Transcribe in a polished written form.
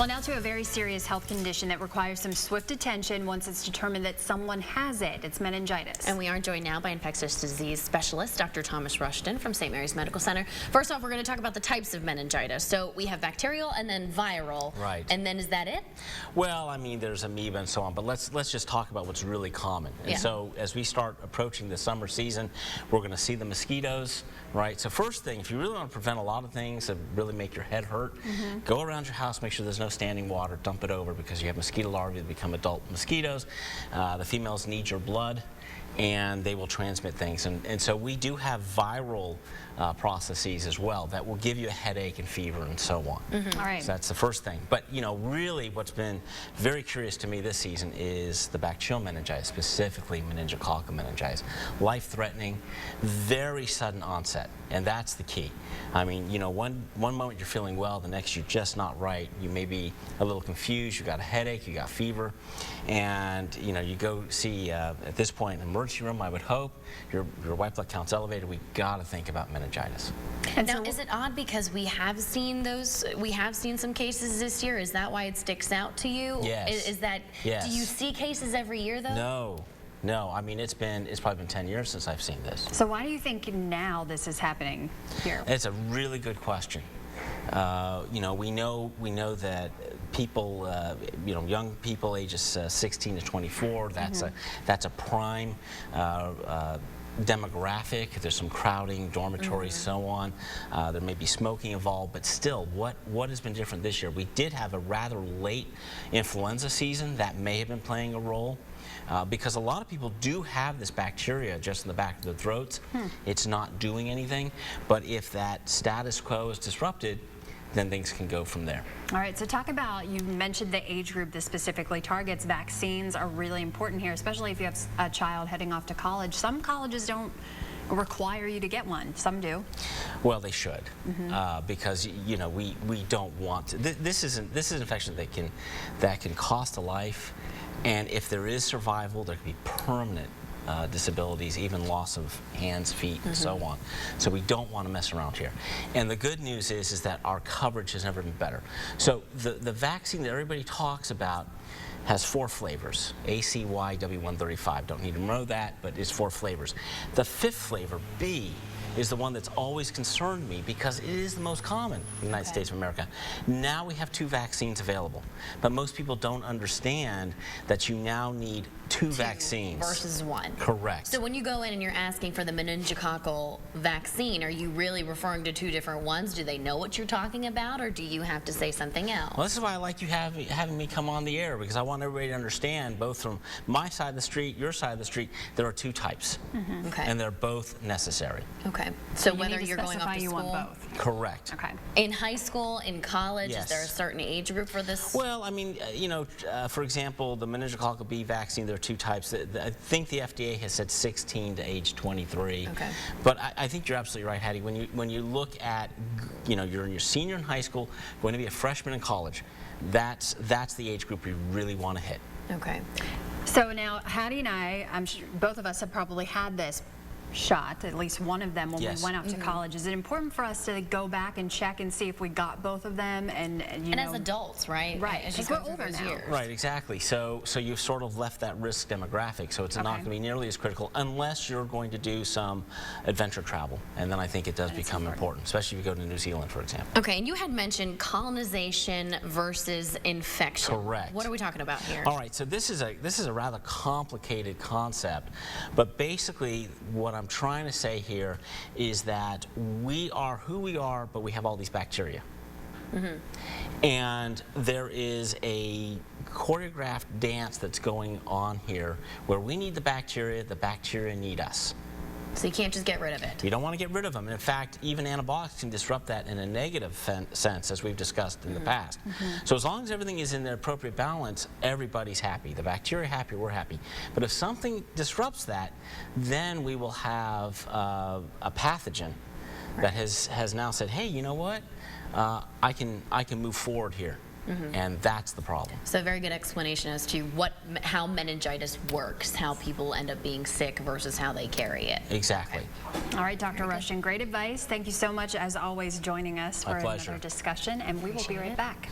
Well, now to a very serious health condition that requires some swift attention once it's determined that someone has it. It's meningitis. And we are joined now by infectious disease specialist, Dr. Thomas Rushton from St. Mary's Medical Center. First off, we're going to talk about the types of meningitis. So we have bacterial and then viral. Right. And then is that it? Well, I mean, there's amoeba and so on, but let's just talk about what's really common. And so as we start approaching the summer season, we're going to see the mosquitoes, right? So first thing, if you really want to prevent a lot of things that really make your head hurt, go around your house, make sure there's no standing water, dump it over because you have mosquito larvae that become adult mosquitoes. The females need your blood, and they will transmit things. And so we do have viral processes as well that will give you a headache and fever and so on. All right. So that's the first thing. But, you know, really what's been very curious to me this season is the bacterial meningitis, specifically meningococcal meningitis. Life-threatening, very sudden onset, and that's the key. I mean, you know, one moment you're feeling well, the next you're just not right. You may be a little confused, you got a headache, you got fever, and, you know, you go see, at this point, an emergency room, I would hope, your white blood count's elevated, we got to think about meningitis. And now, is it odd because we have seen some cases this year? Is that why it sticks out to you? Yes. Is that, yes. Do you see cases every year though? No, I mean, it's probably been 10 years since I've seen this. So why do you think now this is happening here? It's a really good question. You know, we know that people, you know, young people ages 16 to 24, that's a prime demographic. There's some crowding, dormitories, so on. There may be smoking involved, but still, what has been different this year? We did have a rather late influenza season that may have been playing a role. Because a lot of people do have this bacteria just in the back of their throats. It's not doing anything, but if that status quo is disrupted, then things can go from there. All right, so talk about, you mentioned the age group this specifically targets. Vaccines are really important here, especially if you have a child heading off to college. Some colleges don't require you to get one. Some do. Well, they should, because, you know, we don't want to. This is an infection that can cost a life, and if there is survival, there can be permanent disabilities, even loss of hands, feet, and so on. So we don't want to mess around here. And the good news is that our coverage has never been better. So the vaccine that everybody talks about has 4 flavors, ACY W135. Don't need to know that, but it's 4 flavors. The 5th flavor, B, is the one that's always concerned me because it is the most common in the United States of America. Now we have 2 vaccines available, but most people don't understand that you now need 2 vaccines. Versus 1. Correct. So when you go in and you're asking for the meningococcal vaccine, are you really referring to 2 different ones? Do they know what you're talking about, or do you have to say something else? Well, this is why I like you having me come on the air, because I want everybody to understand, both from my side of the street, your side of the street, there are 2 types. Okay. And they're both necessary. Okay. So you whether you're going off to you school, want both. Correct. Okay. In high school, in college, Yes. is there a certain age group for this? Well, I mean, you know, for example, the meningococcal B vaccine, there are 2 types. I think the FDA has said 16 to age 23. Okay. But I think you're absolutely right, Hattie. When you look at, you know, you're in your senior in high school, going to be a freshman in college, that's the age group you really want to hit. Okay. So now, Hattie and I'm sure both of us have probably had this shot, at least one of them, when we went out to college. Is it important for us to go back and check and see if we got both of them? And you know, as adults, right? Right, As you because go we're through older those now. years. Right, exactly. So you've sort of left that risk demographic, so it's not going to be nearly as critical unless you're going to do some adventure travel, and then I think it does become important, especially if you go to New Zealand, for example. Okay, and you had mentioned colonization versus infection. Correct. What are we talking about here? All right, so this is a rather complicated concept, but basically what I'm trying to say here is that we are who we are, but we have all these bacteria. And there is a choreographed dance that's going on here where we need the bacteria need us. So you can't just get rid of it. You don't want to get rid of them. And in fact, even antibiotics can disrupt that in a negative sense, as we've discussed in the past. So as long as everything is in the appropriate balance, everybody's happy. The bacteria happy, we're happy. But if something disrupts that, then we will have a pathogen that has now said, hey, you know what? I can move forward here. And that's the problem. So a very good explanation as to how meningitis works, how people end up being sick versus how they carry it. Exactly. All right, Dr. Rushton, great advice. Thank you so much, as always, joining us for another discussion, and we will be right back.